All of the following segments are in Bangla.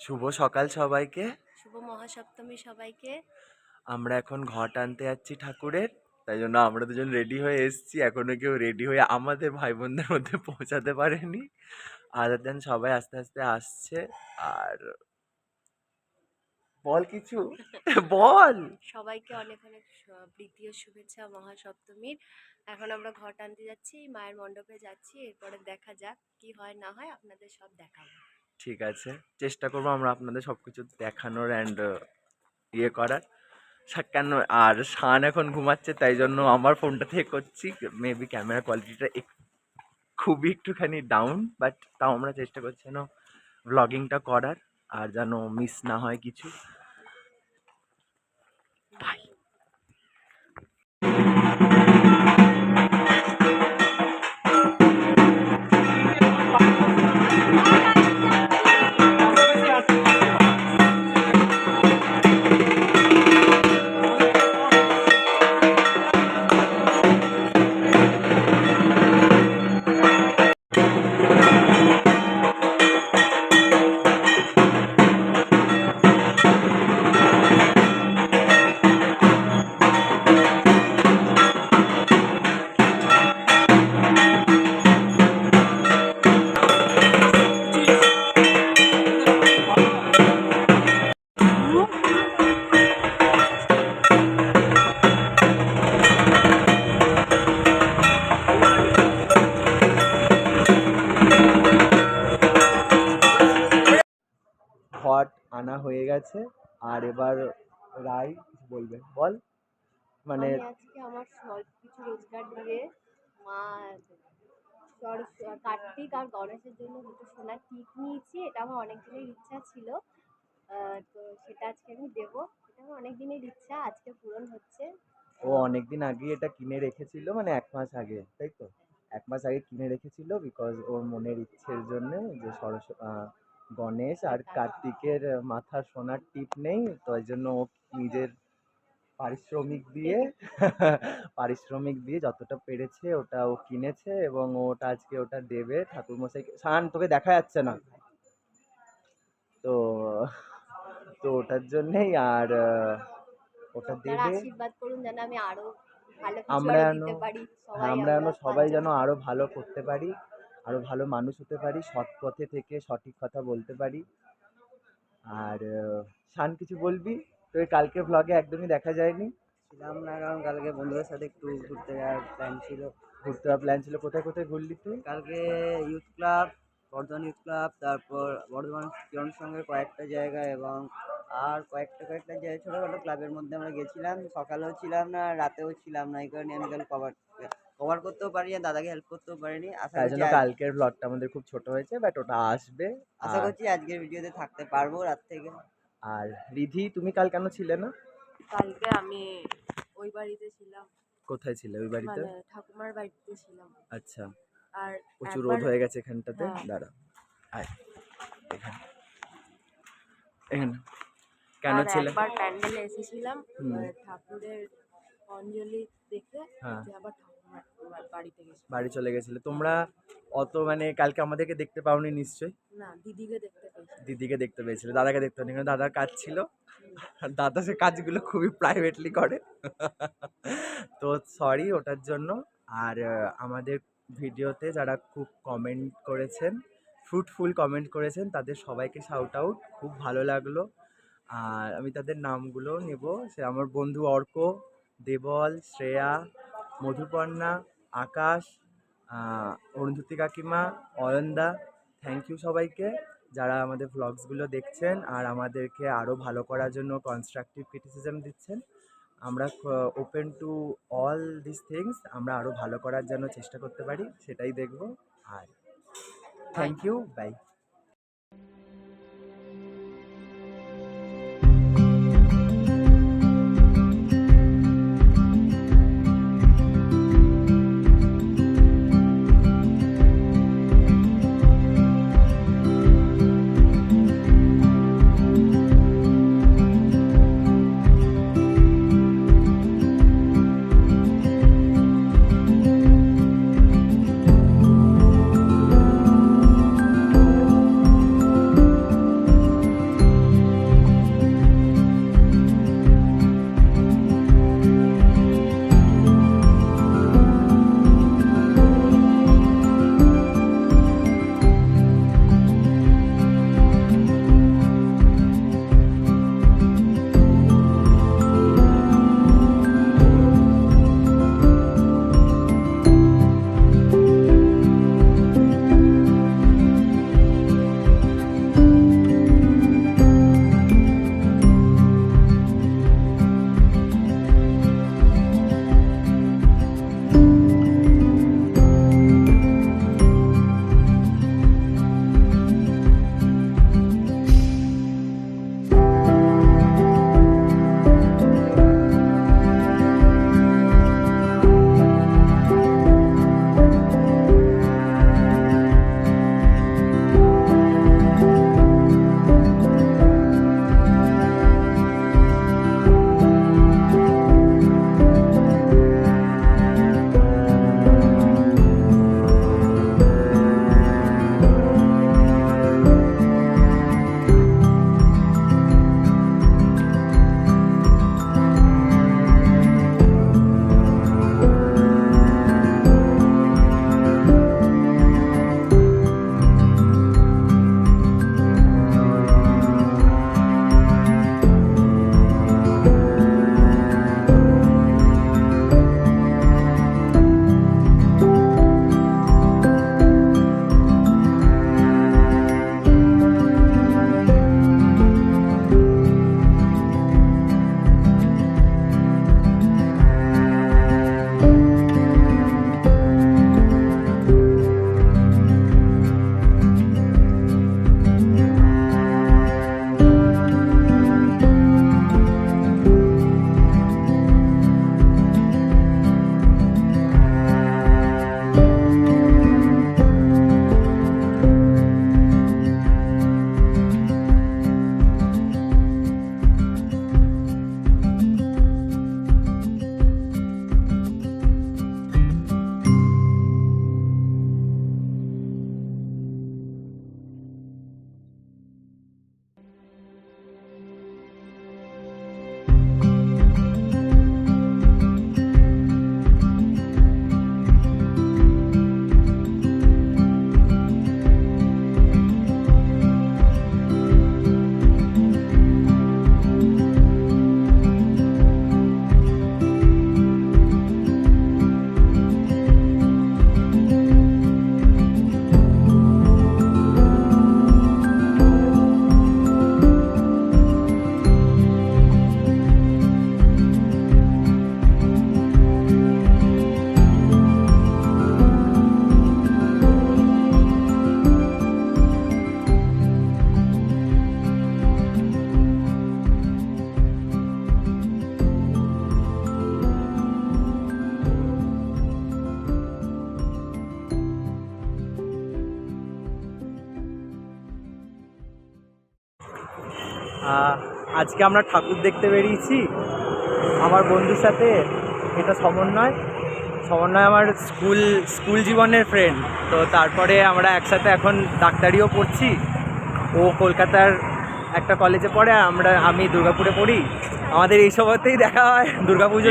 শুভ সকাল সবাইকে। শুভ মহাসপ্তমী সবাইকে। আমরা এখন ঘট আনতে যাচ্ছি ঠাকুরের, তাই জন্য আমরা দুজন রেডি হয়ে এসেছি। এখনো কেউ রেডি হয়ে আমাদের ভাই বোনদের মধ্যে পৌঁছাতে পারেনি, আদার দেন সবাই আস্তে আস্তে আসছে। আর বল কিছু বল। সবাইকে অনেক অনেক প্রীতি ও শুভেচ্ছা মহাসপ্তমীর। এখন আমরা ঘট আনতে যাচ্ছি, মায়ের মণ্ডপে যাচ্ছি, এরপরে দেখা যাক কি হয় না হয়, আপনাদের সব দেখাবো। ঠিক আছে, চেষ্টা করবো আমরা আপনাদের সবকিছু দেখানোর অ্যান্ড ইয়ে করার। কেন আর শান এখন ঘুমাচ্ছে, তাই জন্য আমার ফোনটা থেকে করছি। মেবি ক্যামেরা কোয়ালিটিটা খুবই একটুখানি ডাউন, বাট তাও আমরা চেষ্টা করছি না ব্লগিংটা করার, আর যেন মিস না হয় কিছু। ঘট আনা হয়ে গেছে, আর এবার রাই বলবে, বল। মানে আমি আজকে আমার স্বল্প কিছু রোজগার দিয়ে মা কার্তিক আর গণেশের জন্য দুটো সোনার টিপ নিয়েছি। এটা আমার অনেক দিনের ইচ্ছা ছিল, তো সেটা আজকে আমি দেবো। এটা আমার অনেক দিনের ইচ্ছা, আজকে পূরণ হচ্ছে। ও অনেকদিন আগে এটা কিনে রেখেছিল, মানে 1 মাস আগে, তাই তো? 1 মাস আগে কিনে রেখেছিল, বিকজ ওর মনের ইচ্ছের জন্য যে গণেশ আর কার্তিকের মাথার সোনার টিপ নেই, তো ওই জন্য ও নিজের পারিশ্রমিক দিয়ে যতটা পেরেছে ওটা ও কিনেছে, এবং ওটা আজকে ওটা দেবে ঠাকুরমশাইকে। শান, তোকে দেখা যাচ্ছে না তো, তো ওটার জন্যেই। আর ওটা দেবে। আশীর্বাদ করুন যেন আমি আরো ভালো কিছু আমরা আরো যেন, দিতে পারি। হ্যাঁ, আমরা যেন সবাই যেন আরো ভালো করতে পারি, আরো ভালো মানুষ হতে পারি, সৎ পথে থেকে সঠিক কথা বলতে পারি। আর শান, কিছু বলবি? তো কালকে ভ্লগে একদমই দেখা যায়নি। ছিলাম না, কারণ কালকে বন্ধুদের সাথে একটু ঘুরতে যাওয়ার প্ল্যান ছিল। কোথায় কোথায় ঘুরলি তুই? কালকে youth club, Bardhaman youth club, তারপর বর্ধমান কিরণ সঙ্গের কয়েকটা জায়গা, এবং আর কয়েকটা জায়গায় ছোটোখাটো ক্লাবের মধ্যে আমরা গেছিলাম। সকালেও ছিলাম না, রাতেও ছিলাম না, এই কারণে আমি কাল কভার করতেও পারি না, দাদাকে হেল্প করতেও পারিনি। তাই জন্য কালকের ব্লগটা আমাদের খুব ছোট হয়েছে, বাট ওটা আসবে। আশা করছি আজকের ভিডিওতে থাকতে পারবো রাত থেকে। আর রিধি, তুমি কাল কেন ছিলে না? কালকে আমি ওই বাড়িতে ছিলাম। কোথায় ছিলে ওই বাড়িতে? মানে ঠাকুমার বাড়িতে ছিলাম। আচ্ছা, আর প্রচুর রোদ হয়ে গেছে এখানটাতে। হ্যাঁ। দাঁড়া, আয় এখানে, এখানে কেন ছিলে? একবার প্যান্ডেলে এসেছিলাম, ঠাকুরের অঞ্জলি দেখে আবার ঠাকুমার বাড়িতে গেছি। বাড়ি চলে গেছিলে তোমরা? অত মানে কালকে আমাদেরকে দেখতে পাওনি নিশ্চয়ই? না, দিদিকে দেখতে পেয়েছি। দিদিকে দেখতে পেয়েছিলে, দাদাকে দেখতে পাওনি, কারণ দাদার কাজ ছিল। দাদা সে কাজগুলো খুবই প্রাইভেটলি করে, তো সরি ওটার জন্য। আর আমাদের ভিডিওতে যারা খুব কমেন্ট করেছেন, ফ্রুটফুল কমেন্ট করেছেন, তাদের সবাইকে শাউট আউট, খুব ভালো লাগলো। আর আমি তাদের নামগুলো নেব। সে আমার বন্ধু অর্ক, দেবল, শ্রেয়া, মধুপর্ণা, আকাশ, অরুন্ধতী কাকিমা, অয়নদা, থ্যাংক ইউ সবাইকে যারা আমাদের ভ্লগসগুলো দেখছেন আর আমাদেরকে আরও ভালো করার জন্য কনস্ট্রাকটিভ ক্রিটিসিজম দিচ্ছেন। আমরা open to all this things, আমরা আরও ভালো করার জন্য চেষ্টা করতে পারি, সেটাই দেখব। আর থ্যাংক ইউ, বাই। আজকে আমরা ঠাকুর দেখতে বেরিয়েছি আমার বন্ধুর সাথে। এটা সমন্বয় আমার স্কুল জীবনের ফ্রেন্ড। তো তারপরে আমরা একসাথে এখন ডাক্তারিও পড়ছি। ও কলকাতার একটা কলেজে পড়ে, আমি দুর্গাপুরে পড়ি। আমাদের এই সময়তেই দেখা হয়, Durga Puja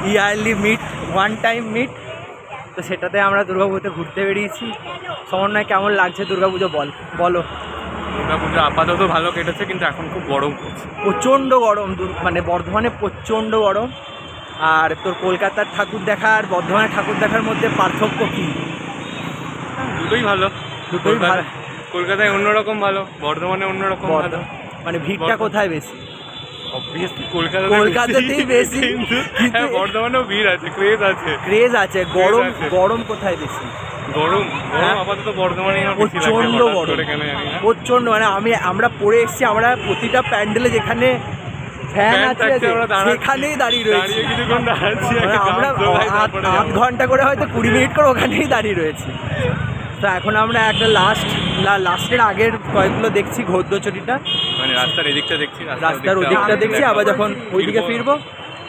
yearly meet, one time meet. তো সেটাতে আমরা দুর্গাপুজোতে ঘুরতে বেরিয়েছি। সমন্বয় কেমন লাগছে দুর্গাপুজো বলো? দুর্গাপুজো আপাতত ভালো কেটেছে, কিন্তু এখন খুব গরম পড়ছে, প্রচণ্ড গরম। মানে বর্ধমানে প্রচণ্ড গরম। আর তোর কলকাতার ঠাকুর দেখা আর বর্ধমানের ঠাকুর দেখার মধ্যে পার্থক্য কী? দুটোই ভালো। দুটোই ভালো। কলকাতায় অন্যরকম ভালো, বর্ধমানে অন্যরকম ভালো। মানে ভিড়টা কোথায় বেশি? অবভিয়াসলি কলকাতাতেই বেশি, হ্যাঁ বর্ধমানেও ভিড় আছে, ক্রেজ আছে। গরম কোথায় বেশি? গরম আপাতত বর্ধমানে প্রচণ্ড গরম, প্রচণ্ড। মানে আমরা পড়ে এসেছি, আমরা প্রতিটা প্যান্ডেলে যেখানে ফ্যান আছে সেখানেই দাঁড়িয়ে রয়েছি। মানে আমরা আধ ঘন্টা করে হয়তো 20 মিনিট করে ওখানেই দাঁড়িয়ে রয়েছি। তো এখন আমরা একটা লাস্টের আগের কয়েকগুলো দেখছি, ঘোদ্দচড়িটা মানে রাস্তার এদিকটা দেখছি, রাস্তার ওদিকটা দেখছি। আবার যখন ওইদিকে ফিরবো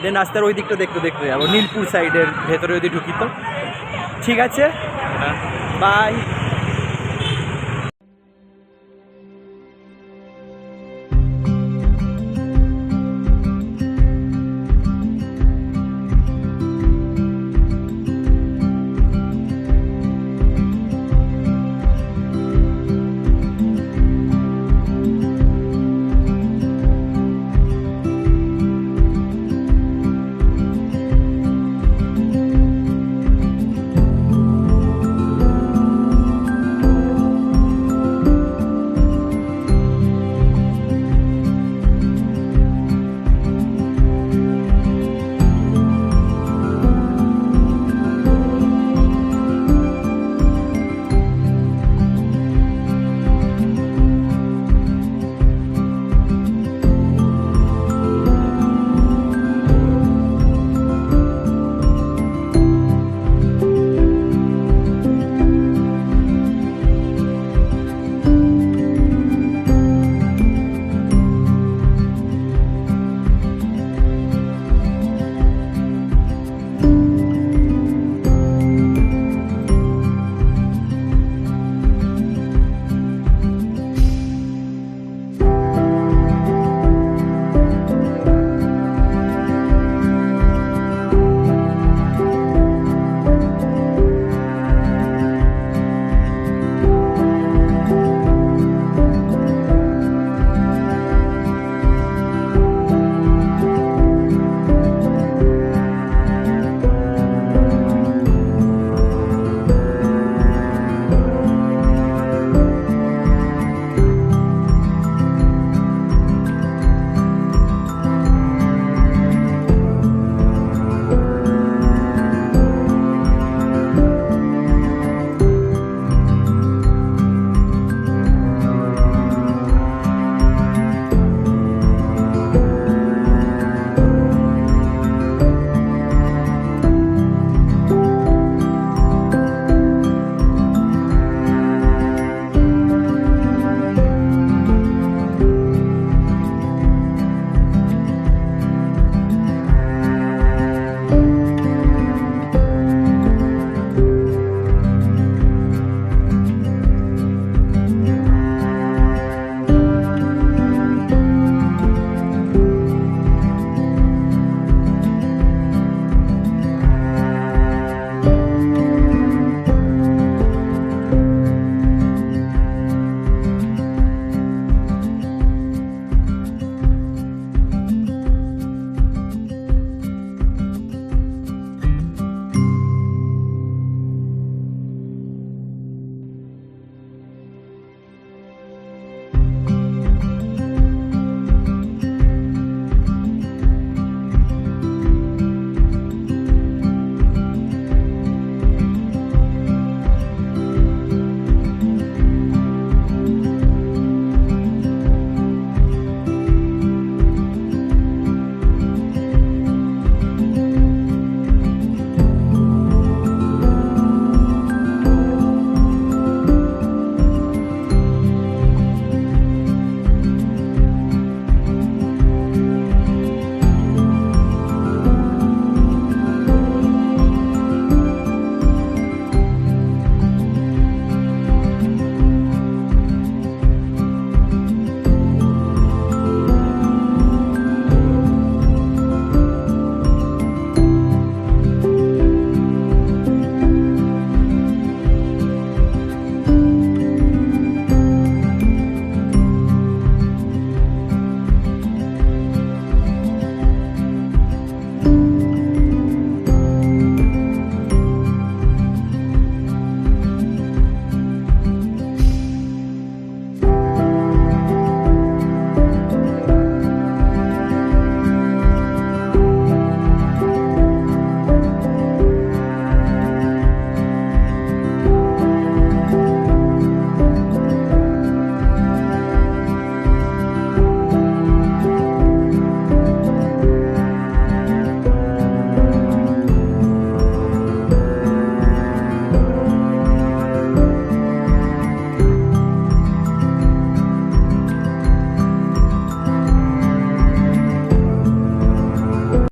দেন রাস্তার ওই দিকটা দেখতে যাবো, নীলপুর সাইডের ভেতরে যদি ঢুকি। তো ঠিক আছে, বাই।